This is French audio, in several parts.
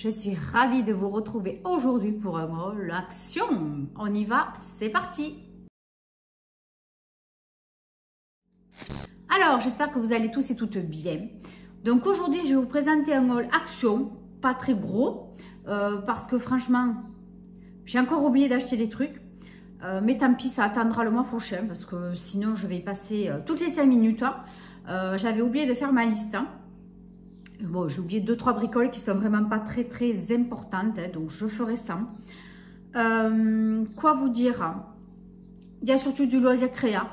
je suis ravie de vous retrouver aujourd'hui pour un haul action. On y va, c'est parti. Alors, j'espère que vous allez tous et toutes bien. Donc aujourd'hui, je vais vous présenter un haul action, pas très gros, parce que franchement, j'ai encore oublié d'acheter des trucs. Mais tant pis, ça attendra le mois prochain, parce que sinon, je vais y passer toutes les 5 minutes. J'avais oublié de faire ma liste. Bon, j'ai oublié 2-3 bricoles qui sont vraiment pas très importantes, donc je ferai ça. Quoi vous dire? Il y a surtout du loisir créa,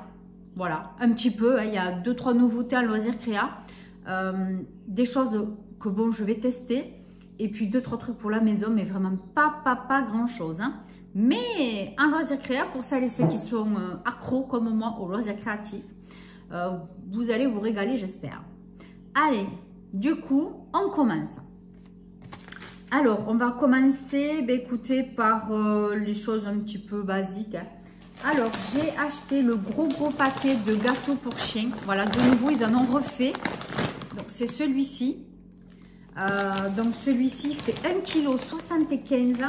voilà, un petit peu. Il y a 2-3 nouveautés en loisir créa, des choses que bon, je vais tester, et puis 2-3 trucs pour la maison, mais vraiment pas grand chose. Mais en loisir créa, pour celles et ceux qui sont accros comme moi au loisir créatif, vous allez vous régaler, j'espère. Allez. Du coup, on commence. Alors, on va commencer, écoutez, par les choses un petit peu basiques. Alors, j'ai acheté le gros paquet de gâteaux pour chiens. Voilà, de nouveau, ils en ont refait. Donc, c'est celui-ci. Donc, celui-ci fait 1,75 kg.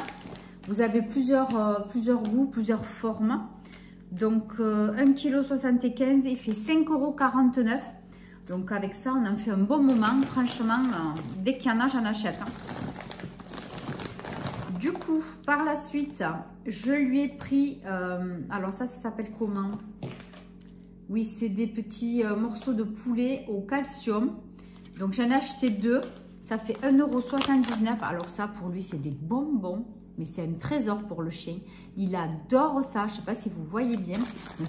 Vous avez plusieurs goûts, plusieurs formes. Donc, 1,75 kg, il fait 5,49 €. Donc avec ça, on en fait un bon moment. Franchement, dès qu'il y en a, j'en achète. Du coup, par la suite, je lui ai pris... alors ça s'appelle comment? Oui, c'est des petits morceaux de poulet au calcium. Donc j'en ai acheté 2. Ça fait 1,79 €. Alors ça, pour lui, c'est des bonbons. Mais c'est un trésor pour le chien. Il adore ça. Je ne sais pas si vous voyez bien.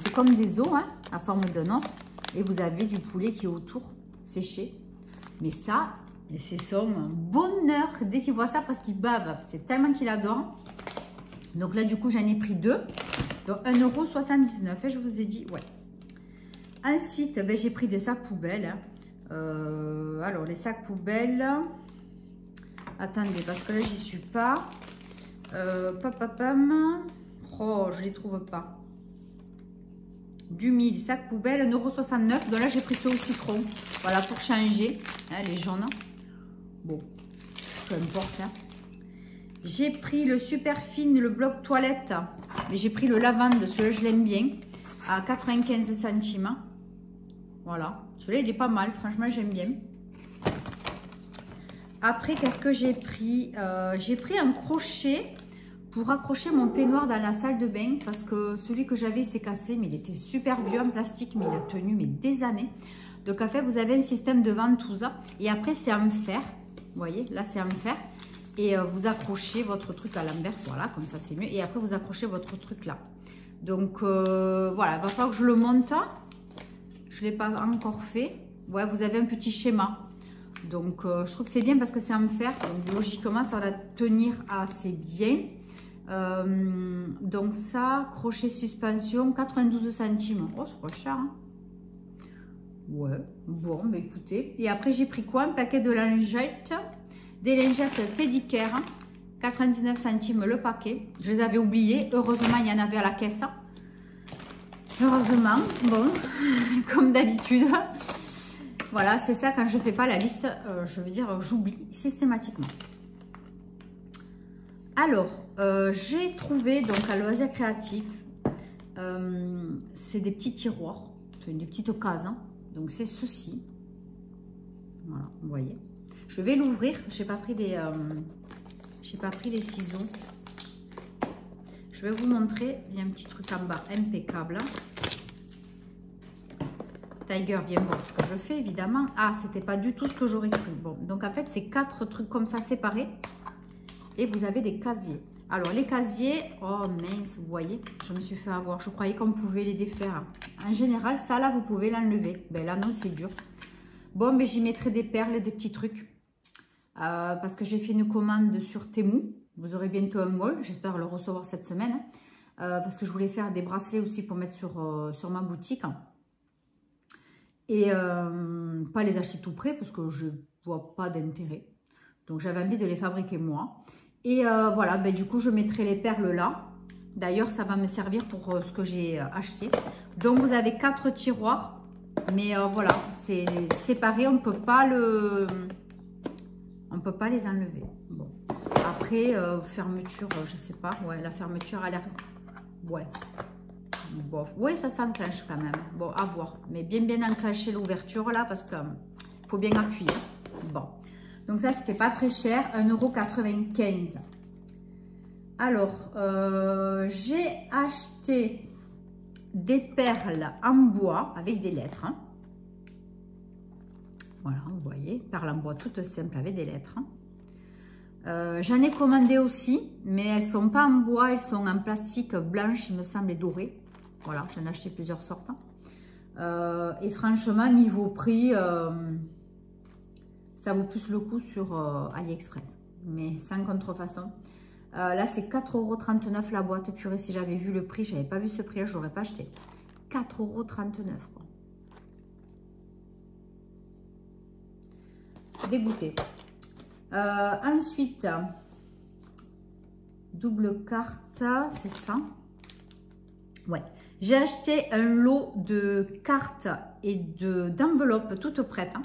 C'est comme des os, à forme d'un os. Et vous avez du poulet qui est autour, séché. Mais ça, c'est son bonheur dès qu'il voit ça parce qu'il bave. C'est tellement qu'il adore. Donc là, du coup, j'en ai pris 2. Donc 1,79 €. Et je vous ai dit, ouais. Ensuite, j'ai pris des sacs poubelles. Alors, les sacs poubelles. Attendez, parce que là, j'y suis pas. Oh, je les trouve pas. Du 1000 sac poubelle, 1,69 €. Donc là, j'ai pris ça au citron. Voilà, pour changer. Les jaunes. Bon, peu importe. J'ai pris le super fine, le bloc toilette. Mais j'ai pris le lavande. Celui-là, je l'aime bien. À 95 centimes. Voilà. Celui-là, il est pas mal. Franchement, j'aime bien. Après, qu'est-ce que j'ai pris? J'ai pris un crochet pour accrocher mon peignoir dans la salle de bain parce que celui que j'avais s'est cassé, mais il était super vieux en plastique, mais il a tenu des années. Donc en fait, vous avez un système de ventouse et après c'est en fer. Vous voyez, là c'est en fer et vous accrochez votre truc à l'envers, voilà, comme ça c'est mieux. Et après vous accrochez votre truc là. Donc voilà, il va falloir que je le monte. Je ne l'ai pas encore fait. Ouais, vous avez un petit schéma. Donc je trouve que c'est bien parce que c'est en fer. Donc logiquement, ça va tenir assez bien. Donc ça, crochet suspension, 92 centimes. Oh, c'est pas cher. Ouais, bon, mais écoutez. Et après, j'ai pris quoi? Un paquet de lingettes. Des lingettes Pedicare, 99 centimes le paquet. Je les avais oubliés. Heureusement, il y en avait à la caisse. Heureusement, bon, comme d'habitude. Voilà, c'est ça, quand je ne fais pas la liste, je veux dire, j'oublie systématiquement. Alors, j'ai trouvé, donc à loisir créatif, c'est des petits tiroirs, des petites cases. Donc, c'est ceci. Voilà, vous voyez. Je vais l'ouvrir. Je n'ai pas pris des ciseaux. Je vais vous montrer. Il y a un petit truc en bas impeccable. Tiger, viens voir ce que je fais, évidemment. Ah, c'était pas du tout ce que j'aurais cru. Bon, donc en fait, c'est 4 trucs comme ça séparés. Et vous avez des casiers. Alors, les casiers, oh mince, vous voyez, je me suis fait avoir. Je croyais qu'on pouvait les défaire. En général, ça là, vous pouvez l'enlever. Ben là, non, c'est dur. Bon, mais j'y mettrai des perles, des petits trucs. Parce que j'ai fait une commande sur Temu. Vous aurez bientôt un haul. J'espère le recevoir cette semaine. Parce que je voulais faire des bracelets aussi pour mettre sur ma boutique. Et pas les acheter tout près parce que je vois pas d'intérêt. Donc, j'avais envie de les fabriquer moi. Et voilà, ben, du coup, je mettrai les perles là. D'ailleurs, ça va me servir pour ce que j'ai acheté. Donc, vous avez 4 tiroirs. Mais voilà, c'est séparé. On peut pas ne peut pas les enlever. Bon. Après, fermeture, je sais pas. Ouais, la fermeture a l'air... Ouais. Bon. Oui, ça s'enclenche quand même. Bon, à voir. Mais bien enclencher l'ouverture là parce que faut bien appuyer. Bon. Donc ça, c'était pas très cher. 1,95 €. Alors, j'ai acheté des perles en bois avec des lettres. Hein. Voilà, vous voyez, perles en bois toutes simples avec des lettres. J'en ai commandé aussi, mais elles sont pas en bois, elles sont en plastique blanche, il me semble, et doré. Voilà, j'en ai acheté plusieurs sortes. Et franchement, niveau prix, ça vaut plus le coup sur AliExpress, mais sans contrefaçon. Là, c'est 4,39 € la boîte. Purée, si j'avais vu le prix, j'avais pas vu ce prix-là, je n'aurais pas acheté. 4,39 € quoi. Dégoûté. Ensuite, double carte, c'est ça. Ouais. J'ai acheté un lot de cartes et d'enveloppes toutes prêtes. Hein.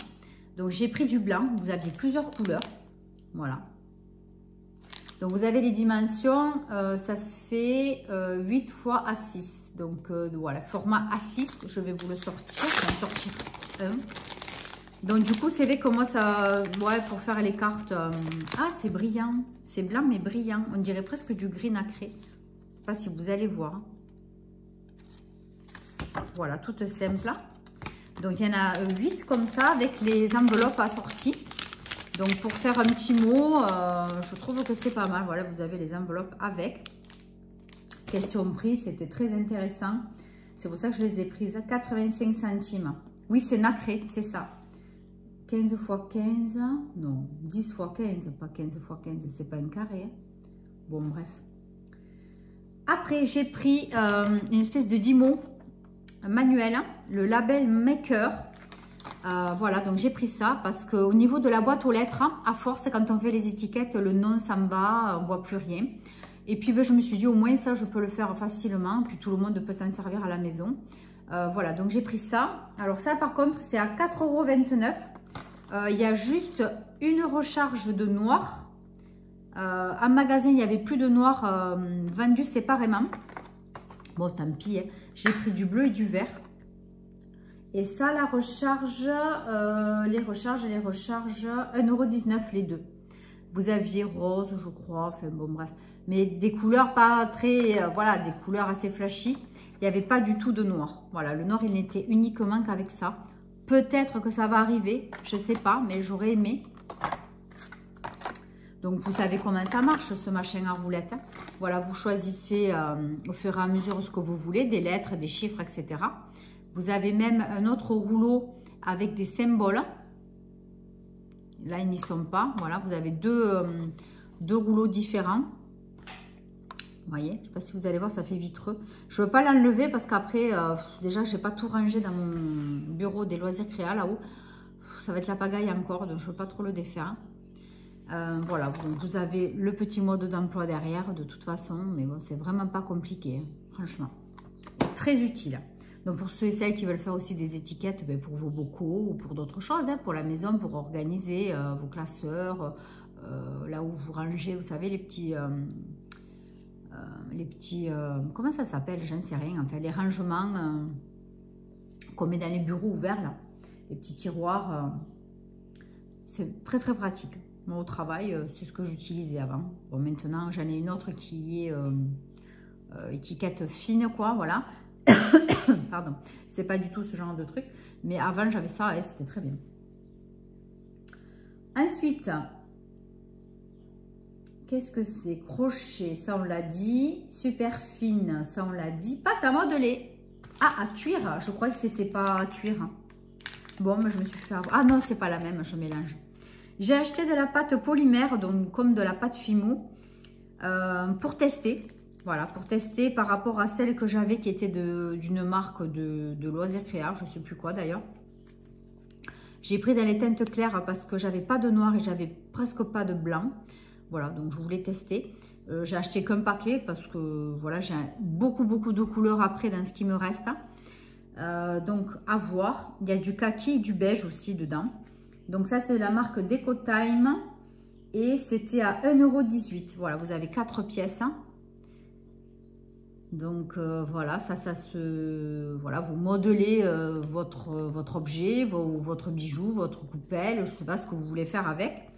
Donc, j'ai pris du blanc. Vous aviez plusieurs couleurs. Voilà. Donc, vous avez les dimensions. Ça fait 8 x A6. Donc, voilà. Format A6. Je vais vous le sortir. Je vais en sortir un. Donc, du coup, c'est vrai que moi, ça... Ouais, pour faire les cartes... Ah, c'est brillant. C'est blanc, mais brillant. On dirait presque du gris nacré. Je ne sais pas si vous allez voir. Voilà, toute simple. Donc, il y en a 8 comme ça, avec les enveloppes assorties. Donc, pour faire un petit mot, je trouve que c'est pas mal. Voilà, vous avez les enveloppes avec. Question prix, c'était très intéressant. C'est pour ça que je les ai prises. 85 centimes. Oui, c'est nacré, c'est ça. 15 x 15, non, 10 x 15, pas 15 x 15, c'est pas un carré. Bon, bref. Après, j'ai pris une espèce de Dymo manuel, le label Maker. Voilà, donc j'ai pris ça parce qu'au niveau de la boîte aux lettres, à force, quand on fait les étiquettes, le nom s'en va, on ne voit plus rien. Et puis, ben, je me suis dit, au moins ça, je peux le faire facilement, puis tout le monde peut s'en servir à la maison. Voilà, donc j'ai pris ça. Alors ça, par contre, c'est à 4,29 €. Il y a juste une recharge de noir. En magasin, il n'y avait plus de noir vendu séparément. Bon, tant pis, hein. J'ai pris du bleu et du vert. Et ça, la recharge, les recharges, 1,19 € les deux. Vous aviez rose, je crois, enfin bon, bref. Mais des couleurs pas très, voilà, des couleurs assez flashy. Il n'y avait pas du tout de noir. Voilà, le noir, il n'était uniquement qu'avec ça. Peut-être que ça va arriver, je ne sais pas, mais j'aurais aimé. Donc, vous savez comment ça marche, ce machin à roulette. Hein. Voilà, vous choisissez au fur et à mesure ce que vous voulez, des lettres, des chiffres, etc. Vous avez même un autre rouleau avec des symboles. Là, ils n'y sont pas. Voilà, vous avez deux rouleaux différents. Vous voyez, je ne sais pas si vous allez voir, ça fait vitreux. Je ne veux pas l'enlever parce qu'après, déjà, je n'ai pas tout rangé dans mon bureau des loisirs créa là-haut. Ça va être la pagaille encore, donc je ne veux pas trop le défaire. Voilà, donc vous avez le petit mode d'emploi derrière, de toute façon. Mais bon, c'est vraiment pas compliqué, hein, franchement. Très utile. Donc, pour ceux et celles qui veulent faire aussi des étiquettes ben, pour vos bocaux ou pour d'autres choses, hein, pour la maison, pour organiser vos classeurs, là où vous rangez, vous savez, les petits... comment ça s'appelle, j'en sais rien, enfin les rangements qu'on met dans les bureaux ouverts là, les petits tiroirs, c'est très très pratique. Moi au travail, c'est ce que j'utilisais avant. Bon, maintenant j'en ai une autre qui est étiquette fine quoi, voilà. Pardon, c'est pas du tout ce genre de truc, mais avant j'avais ça et c'était très bien. Ensuite, qu'est-ce que c'est? Crochet, ça on l'a dit. Super fine, ça on l'a dit. Pâte à modeler. Ah, à cuire. Je crois que c'était pas à cuire. Bon, mais je me suis fait avoir. Ah non, c'est pas la même, je mélange. J'ai acheté de la pâte polymère, donc comme de la pâte Fimo, pour tester. Voilà, pour tester par rapport à celle que j'avais qui était d'une marque de loisirs créa, je ne sais plus quoi d'ailleurs. J'ai pris dans les teintes claires parce que j'avais pas de noir et j'avais presque pas de blanc. Voilà, donc je voulais tester. J'ai acheté qu'un paquet parce que voilà, j'ai beaucoup de couleurs après dans ce qui me reste. Donc à voir. Il y a du kaki et du beige aussi dedans. Donc ça c'est la marque Decotime. et c'était à 1,18 €. Voilà, vous avez 4 pièces. Donc voilà, voilà, vous modelez votre objet, votre bijou, votre coupelle, je ne sais pas ce que vous voulez faire avec.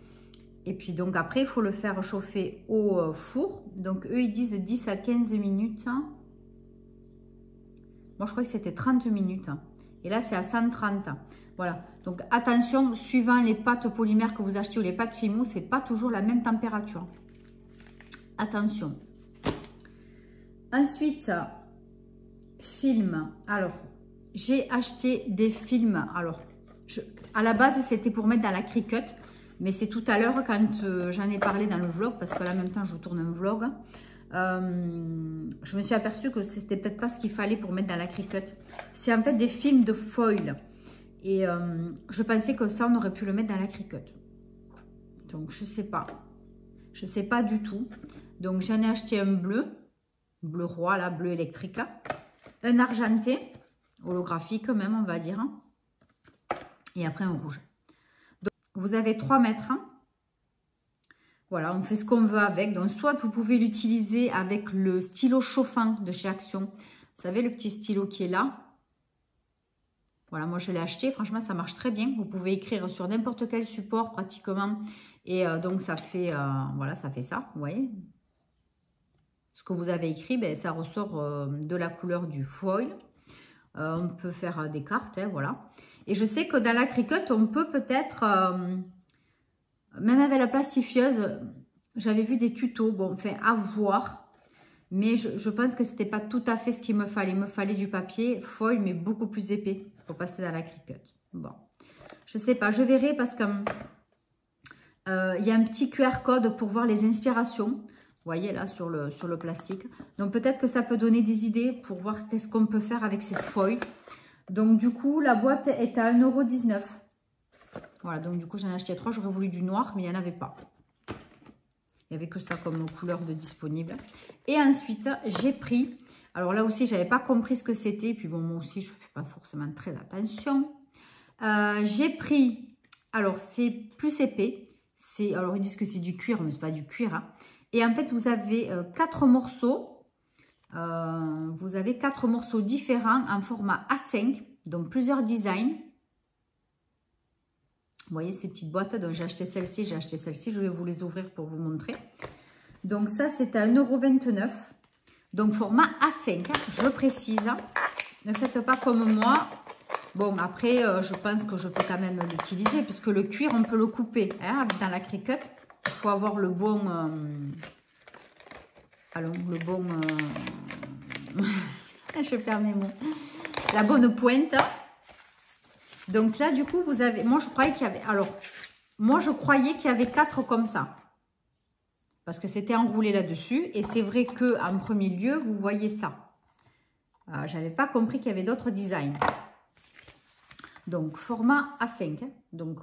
Et puis donc après, il faut le faire chauffer au four. Donc eux, ils disent 10 à 15 minutes. Moi, je crois que c'était 30 minutes. Et là, c'est à 130. Voilà. Donc attention, suivant les pâtes polymères que vous achetez ou les pâtes Fimo, c'est pas toujours la même température. Attention. Ensuite, film. Alors, j'ai acheté des films. Alors, à la base, c'était pour mettre dans la Cricut. Mais c'est tout à l'heure quand j'en ai parlé dans le vlog, parce que là, en même temps, je vous tourne un vlog. Je me suis aperçue que c'était peut-être pas ce qu'il fallait pour mettre dans la Cricut. C'est en fait des films de foil. Et je pensais que ça, on aurait pu le mettre dans la Cricut. Donc, je sais pas. Je sais pas du tout. Donc, j'en ai acheté un bleu. Bleu roi, là, bleu électrique. Un argenté, holographique même, on va dire. Et après, un rouge. Donc, vous avez 3 mètres. Voilà, on fait ce qu'on veut avec. Donc, soit vous pouvez l'utiliser avec le stylo chauffant de chez Action. Vous savez, le petit stylo qui est là. Voilà, moi, je l'ai acheté. Franchement, ça marche très bien. Vous pouvez écrire sur n'importe quel support, pratiquement. Et donc, ça fait, voilà, ça fait ça, vous voyez. Ce que vous avez écrit, ben, ça ressort de la couleur du foil. On peut faire des cartes, hein, voilà. Et je sais que dans la Cricut, on peut peut-être... même avec la plastifieuse, j'avais vu des tutos, bon, enfin, à voir. Mais je pense que c'était pas tout à fait ce qu'il me fallait. Il me fallait du papier foil, mais beaucoup plus épais pour passer dans la Cricut. Bon, je sais pas, je verrai parce que il y a un petit QR code pour voir les inspirations. Vous voyez là sur le plastique. Donc peut-être que ça peut donner des idées pour voir qu'est-ce qu'on peut faire avec ces foils. Donc du coup, la boîte est à 1,19 €. Voilà, donc du coup, j'en ai acheté 3. J'aurais voulu du noir, mais il n'y en avait pas. Il n'y avait que ça comme couleur de disponible. Et ensuite, j'ai pris... Alors là aussi, je n'avais pas compris ce que c'était. Puis bon, moi aussi, je ne fais pas forcément très attention. J'ai pris... Alors, c'est plus épais. Alors, ils disent que c'est du cuir, mais ce n'est pas du cuir. Hein. Et en fait, vous avez 4 morceaux. Vous avez 4 morceaux différents en format A5. Donc, plusieurs designs. Vous voyez ces petites boîtes, donc j'ai acheté celle-ci, j'ai acheté celle-ci. Je vais vous les ouvrir pour vous montrer. Donc ça, c'est à 1,29 €. Donc format A5, je précise. Ne faites pas comme moi. Bon, après, je pense que je peux quand même l'utiliser, puisque le cuir, on peut le couper. Hein, dans la Cricut, il faut avoir le bon... allons, le bon... je perds mes mots. La bonne pointe. Donc là, du coup, vous avez... Moi, je croyais qu'il y avait... Alors, moi, je croyais qu'il y avait 4 comme ça. Parce que c'était enroulé là-dessus. Et c'est vrai qu'en premier lieu, vous voyez ça. Je n'avais pas compris qu'il y avait d'autres designs. Donc, format A5. Hein, donc,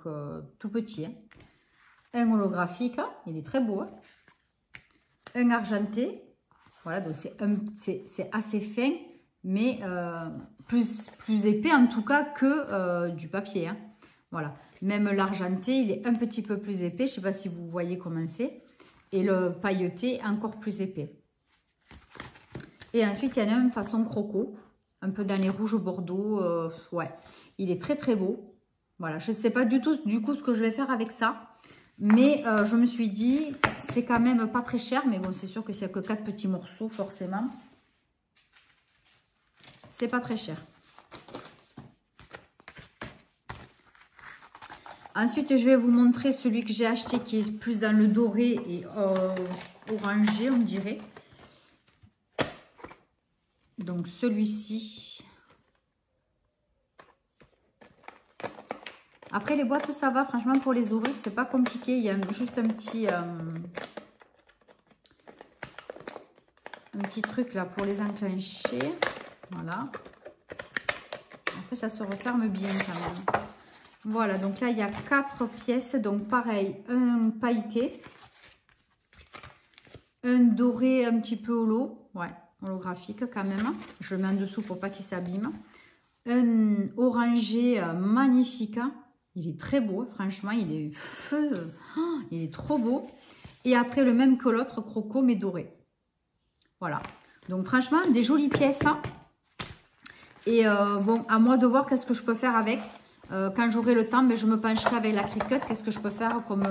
tout petit. Hein. Un holographique. Hein, il est très beau. Hein. Un argenté. Voilà, donc c'est assez fin. Mais plus épais en tout cas que du papier. Hein. Voilà. Même l'argenté, il est un petit peu plus épais. Je ne sais pas si vous voyez comment c'est. Et le pailleté, encore plus épais. Et ensuite, il y en a une façon croco. Un peu dans les rouges bordeaux. Ouais, il est très très beau. Voilà, je ne sais pas du tout du coup ce que je vais faire avec ça. Mais je me suis dit, c'est quand même pas très cher. Mais bon, c'est sûr que s'il n'y a que 4 petits morceaux, forcément... C'est pas très cher. Ensuite, je vais vous montrer celui que j'ai acheté qui est plus dans le doré et orangé, on dirait. Donc, celui-ci. Après, les boîtes, ça va. Franchement, pour les ouvrir, c'est pas compliqué. Il y a juste un petit truc là pour les enclencher. Voilà. Après, ça se referme bien quand même. Voilà, donc là, il y a 4 pièces. Donc, pareil, un pailleté. Un doré un petit peu holo. Ouais, holographique quand même. Je le mets en dessous pour pas qu'il s'abîme. Un orangé magnifique. Il est très beau, franchement, il est feu. Oh, il est trop beau. Et après, le même que l'autre, croco, mais doré. Voilà. Donc, franchement, des jolies pièces. Et bon, à moi de voir qu'est-ce que je peux faire avec. Quand j'aurai le temps, ben, je me pencherai avec la Cricut. Qu'est-ce que je peux faire comme...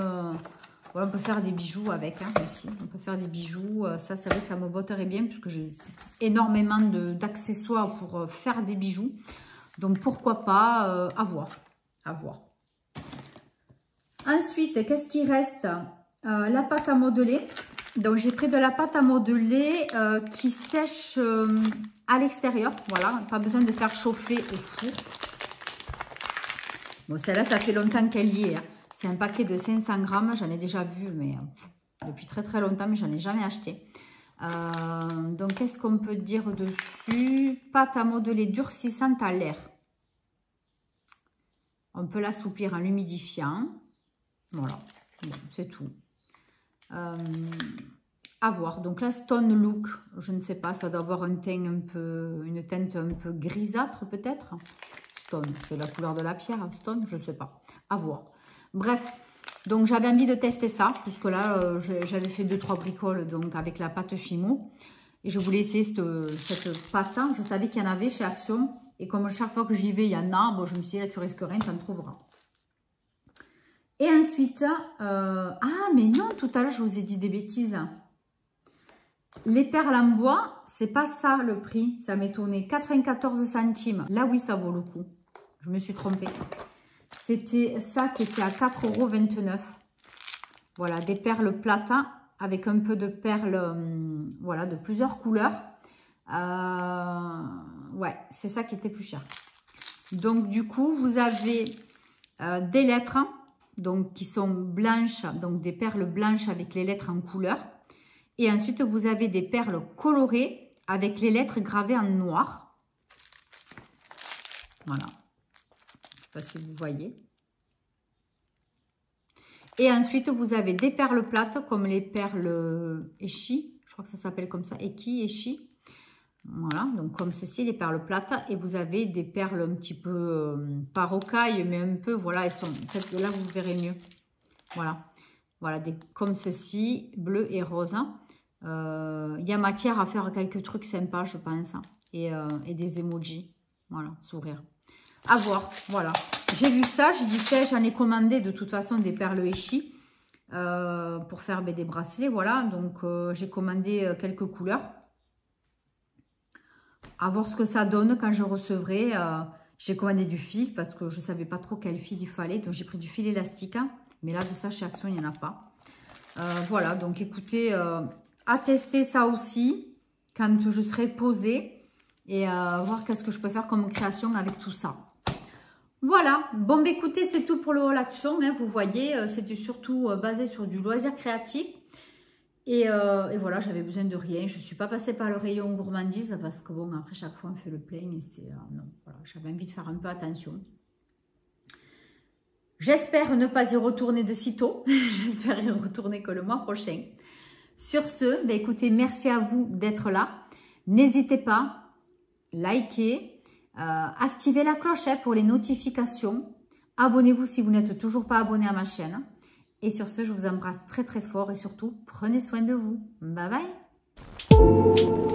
voilà, on peut faire des bijoux avec aussi. On peut faire des bijoux. Ça, c'est vrai, ça me botterait bien puisque j'ai énormément d'accessoires pour faire des bijoux. Donc, pourquoi pas à voir. À voir. Ensuite, qu'est-ce qui reste? La pâte à modeler. Donc, j'ai pris de la pâte à modeler qui sèche à l'extérieur. Voilà, pas besoin de faire chauffer au four. Bon, celle-là, ça fait longtemps qu'elle y est. Hein. C'est un paquet de 500 grammes. J'en ai déjà vu, mais depuis très très longtemps, mais j'en ai jamais acheté. Donc, qu'est-ce qu'on peut dire dessus? Pâte à modeler durcissante à l'air. On peut l'assouplir en l'humidifiant. Voilà, bon, c'est tout. À voir. Donc là, Stone Look, je ne sais pas, ça doit avoir un teint un peu, une teinte un peu grisâtre peut-être. Stone, c'est la couleur de la pierre. Stone, je ne sais pas. À voir. Bref, donc j'avais envie de tester ça, puisque là, j'avais fait 2-3 bricoles donc avec la pâte Fimo. Et je voulais essayer cette pâte. Je savais qu'il y en avait chez Action. Et comme chaque fois que j'y vais, il y en a, bon, je me suis dit, là, tu risques rien, tu en trouveras. Et ensuite, ah, mais non, tout à l'heure, je vous ai dit des bêtises. Les perles en bois, c'est pas ça le prix. Ça m'étonnait. 94 centimes. Là, oui, ça vaut le coup. Je me suis trompée. C'était ça qui était à 4,29 €. Voilà, des perles plates avec un peu de perles, voilà, de plusieurs couleurs. Ouais, c'est ça qui était plus cher. Donc, du coup, vous avez des lettres, donc qui sont blanches, donc des perles blanches avec les lettres en couleur. Et ensuite, vous avez des perles colorées avec les lettres gravées en noir. Voilà. Je ne sais pas si vous voyez. Et ensuite, vous avez des perles plates comme les perles Echi. Je crois que ça s'appelle comme ça. Eki, Echi. Voilà, donc comme ceci, les perles plates. Et vous avez des perles un petit peu, pas rocailles, mais un peu, voilà, elles sont, peut-être là, vous verrez mieux. Voilà, voilà, comme ceci, bleu et rose. Il y a matière à faire quelques trucs sympas, je pense. Et des emojis. Voilà, sourire. À voir, voilà. J'ai vu ça, je dis, j'en ai commandé de toute façon des perles Echi pour faire des bracelets, voilà. Donc, j'ai commandé quelques couleurs. À voir ce que ça donne quand je recevrai. J'ai commandé du fil parce que je ne savais pas trop quel fil il fallait. Donc, j'ai pris du fil élastique. Mais là, de ça, chez Action, il n'y en a pas. Voilà, donc écoutez, à tester ça aussi quand je serai posée. Et voir qu'est-ce que je peux faire comme création avec tout ça. Voilà, bon, bah, écoutez, c'est tout pour le haul Action. Hein, vous voyez, c'était surtout basé sur du loisir créatif. Et voilà, j'avais besoin de rien. Je ne suis pas passée par le rayon gourmandise parce que bon, après chaque fois on fait le plein et c'est non, voilà, j'avais envie de faire un peu attention. J'espère ne pas y retourner de sitôt. J'espère y retourner que le mois prochain. Sur ce, bah, écoutez, merci à vous d'être là. N'hésitez pas, likez, activez la cloche pour les notifications. Abonnez-vous si vous n'êtes toujours pas abonné à ma chaîne. Et sur ce, je vous embrasse très très fort et surtout, prenez soin de vous. Bye bye.